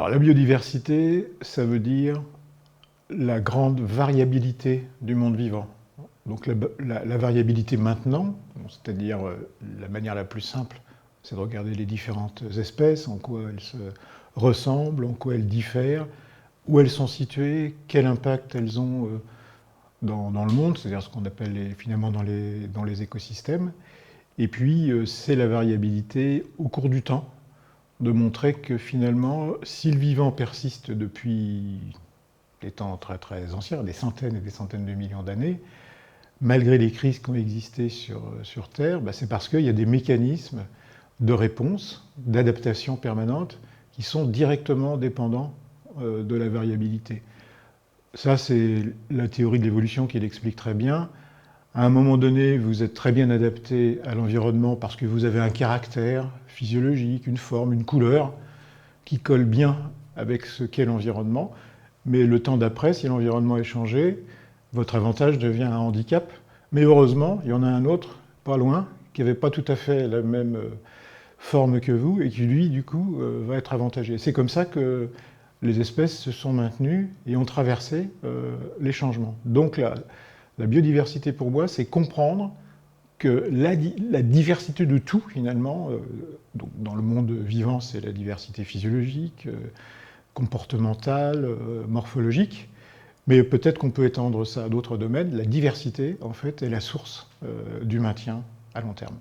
Alors, la biodiversité, ça veut dire la grande variabilité du monde vivant. Donc la variabilité maintenant, c'est-à-dire la manière la plus simple, c'est de regarder les différentes espèces, en quoi elles se ressemblent, en quoi elles diffèrent, où elles sont situées, quel impact elles ont dans le monde, c'est-à-dire ce qu'on appelle finalement dans les écosystèmes. Et puis c'est la variabilité au cours du temps, de montrer que finalement, si le vivant persiste depuis des temps très très anciens, des centaines et des centaines de millions d'années, malgré les crises qui ont existé sur Terre, c'est parce qu'il y a des mécanismes de réponse, d'adaptation permanente, qui sont directement dépendants de la variabilité. Ça, c'est la théorie de l'évolution qui l'explique très bien. À un moment donné, vous êtes très bien adapté à l'environnement parce que vous avez un caractère physiologique, une forme, une couleur qui colle bien avec ce qu'est l'environnement. Mais le temps d'après, si l'environnement est changé, votre avantage devient un handicap. Mais heureusement, il y en a un autre, pas loin, qui n'avait pas tout à fait la même forme que vous et qui, lui, du coup, va être avantagé. C'est comme ça que les espèces se sont maintenues et ont traversé les changements. Donc la biodiversité, pour moi, c'est comprendre que la diversité de tout, finalement, donc dans le monde vivant, c'est la diversité physiologique, comportementale, morphologique, mais peut-être qu'on peut étendre ça à d'autres domaines. La diversité, en fait, est la source du maintien à long terme.